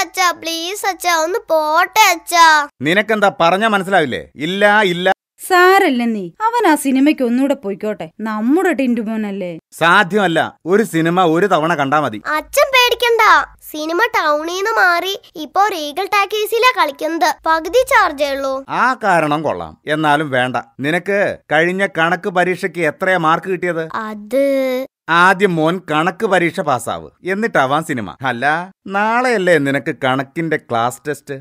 അച്ഛാ, പ്ലീസ് അച്ഛാ, ഒന്ന് പോട്ടെ അച്ഛാ. നിനക്കെന്താ പറഞ്ഞാ മനസ്സിലാവില്ലേ? ഇല്ല ഇല്ല. സാരല്ല, നീ അവൻ ആ സിനിമയ്ക്ക് ഒന്നുകൂടെ പോയിക്കോട്ടെ. നമ്മുടെ ടിന്റുമോനല്ലേ. സാധ്യമല്ല. ഒരു സിനിമ ഒരു തവണ കണ്ടാ മതി. അച്ഛൻ പേടിക്കണ്ട. സിനിമ ടൗണിന്ന് മാറി ഇപ്പൊ റീഗൽ ടാക്കീസിലാ കളിക്കുന്നത്. പകുതി ചാർജേ ഉള്ളൂ. ആ കാരണം കൊള്ളാം. എന്നാലും വേണ്ട. നിനക്ക് കഴിഞ്ഞ കണക്ക് പരീക്ഷയ്ക്ക് എത്രയാ മാർക്ക് കിട്ടിയത്? അത് ആദ്യം മോൻ കണക്ക് പരീക്ഷ പാസ്സാവ്, എന്നിട്ടാവാം സിനിമ. അല്ല, നാളെയല്ലേ നിനക്ക് കണക്കിന്റെ ക്ലാസ് ടെസ്റ്റ്?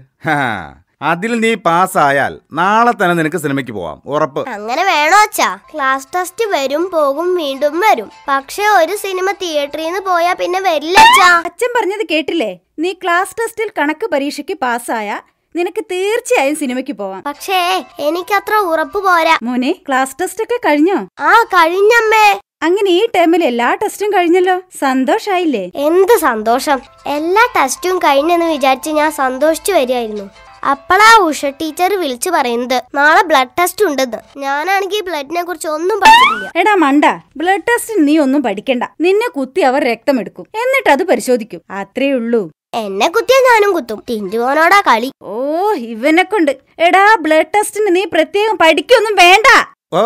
അതിൽ നീ പാസ്സായാൽ നാളെ തന്നെ നിനക്ക് സിനിമയ്ക്ക് പോവാം, ഉറപ്പ്. അങ്ങനെ വേണോ അച്ഛാ? ക്ലാസ് ടെസ്റ്റ് വരും പോകും വീണ്ടും വരും. പക്ഷെ ഒരു സിനിമ തിയേറ്ററിൽ നിന്ന് പോയാ പിന്നെ വരില്ല അച്ഛാ. അച്ഛൻ പറഞ്ഞത് കേട്ടില്ലേ? നീ ക്ലാസ് ടെസ്റ്റിൽ കണക്ക് പരീക്ഷയ്ക്ക് പാസ്സായ നിനക്ക് തീർച്ചയായും സിനിമയ്ക്ക് പോവാം. പക്ഷേ എനിക്കത്ര ഉറപ്പ് പോരാ. മോനെ, ക്ലാസ് ടെസ്റ്റ് ഒക്കെ കഴിഞ്ഞോ? ആ, കഴിഞ്ഞമ്മേ. അങ്ങനെ ഈ ടൈമിൽ എല്ലാ ടെസ്റ്റും കഴിഞ്ഞല്ലോ. സന്തോഷായില്ലേ? എന്ത് സന്തോഷം! എല്ലാ ടെസ്റ്റും കഴിഞ്ഞെന്ന് വിചാരിച്ച് ഞാൻ സന്തോഷിച്ചു വരികയായിരുന്നു. അപ്പളാ ഉഷ ടീച്ചർ വിളിച്ചു പറയുന്നത് നാളെ ബ്ലഡ് ടെസ്റ്റ് ഉണ്ടെന്ന്. ഞാനാണെങ്കിൽ ബ്ലഡിനെ കുറിച്ച് ഒന്നും പഠിച്ചിട്ടില്ല. എടാ മണ്ട, ബ്ലഡ് ടെസ്റ്റിന് നീ ഒന്നും പഠിക്കണ്ട. നിന്നെ കുത്തി അവർ രക്തമെടുക്കും, എന്നിട്ട് അത് പരിശോധിക്കും. അത്രേ ഉള്ളൂ. എന്നെ കുത്തിയാ ഞാനും കുത്തും. ടിന്റുമോനോടാ കളി. ഓ, ഇവനെ കൊണ്ട്. എടാ, ബ്ലഡ് ടെസ്റ്റിന് നീ പ്രത്യേകം പഠിക്കൊന്നും വേണ്ട. ഓ,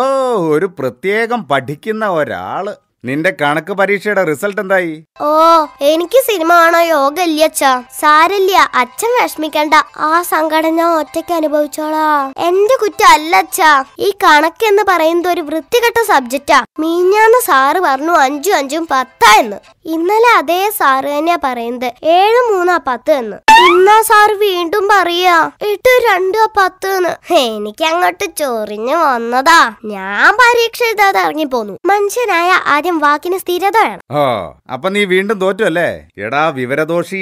ഒരു പ്രത്യേകം പഠിക്കുന്ന ഒരാള്. നിന്റെ കണക്ക് പരീക്ഷയുടെ റിസൾട്ട് എന്തായി? ഓ, എനിക്ക് സിനിമ കാണാൻ യോഗ ഇല്ല അച്ഛാ. സാരല്ല, അച്ഛൻ വിഷമിക്കണ്ട. ആ സങ്കടം ഞാൻ ഒറ്റയ്ക്ക് അനുഭവിച്ചോളാ. എന്റെ കുറ്റം അല്ല അച്ഛാ. ഈ കണക്ക് എന്ന് പറയുന്നത് ഒരു വൃത്തികെട്ട സബ്ജക്റ്റാ. മീഞ്ഞാന്ന് സാറ് പറഞ്ഞു 5 5 10 എന്ന്. ഇന്നലെ അതേ സാറ് തന്നെയാ പറയുന്നത് 7 3 10 എന്ന്. ഇന്നാ സാറ് വീണ്ടും പറയാ 8 2 10 എന്ന്. എനിക്ക് അങ്ങോട്ട് ചൊറിഞ്ഞു വന്നതാ. ഞാൻ പരീക്ഷ എഴുതാതെ ഇറങ്ങിപ്പോന്നു. മനുഷ്യനായ ആദ്യം വാക്കിന് സ്ഥിരത വേണം. ഓ, അപ്പൊ നീ വീണ്ടും തോറ്റു അല്ലേ? എടാ വിവരദോഷി,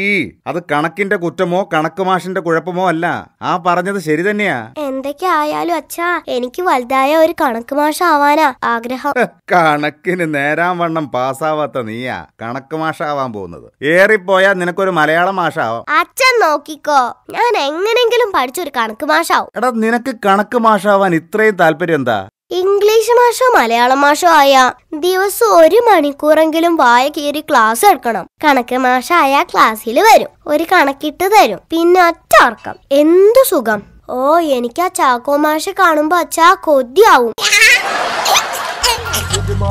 അത് കണക്കിന്റെ കുറ്റമോ കണക്ക് മാഷിന്റെ കുഴപ്പമോ അല്ല. ആ പറഞ്ഞത് ശരി തന്നെയാ. എന്തൊക്കെ ആയാലും അച്ഛാ, എനിക്ക് വലുതായ ഒരു കണക്ക് മാഷ് ആവാനാ ആഗ്രഹം. കണക്കിന് നേരാൻ വണ്ണം പാസ്സാവാത്ത നീയാ കണക്ക് മാഷാവാൻ പോകുന്നത്. ഏറിപ്പോയാ നിനക്കൊരു മലയാളം മാഷാവാം. അച്ഛൻ നോക്കിക്കോ, ഞാൻ എങ്ങനെങ്കിലും പഠിച്ചൊരു കണക്ക് മാഷാവും. എടാ, നിനക്ക് കണക്ക് മാഷാവാൻ ഇത്രയും താല്പര്യം എന്താ? ഇംഗ്ലീഷ് മാഷോ മലയാളം മാഷോ ആയാ ദിവസം 1 മണിക്കൂറെങ്കിലും വായ കീറി ക്ലാസ് എടുക്കണം. കണക്ക് മാഷായ ക്ലാസ്സിൽ വരും, ഒരു കണക്കിട്ട് തരും, പിന്നെ ഒറ്റ ഉറക്കം. എന്തു സുഖം! ഓ, എനിക്ക് ആ ചാക്കോ മാഷെ കാണുമ്പോ അച്ഛാ കൊതിയാവും.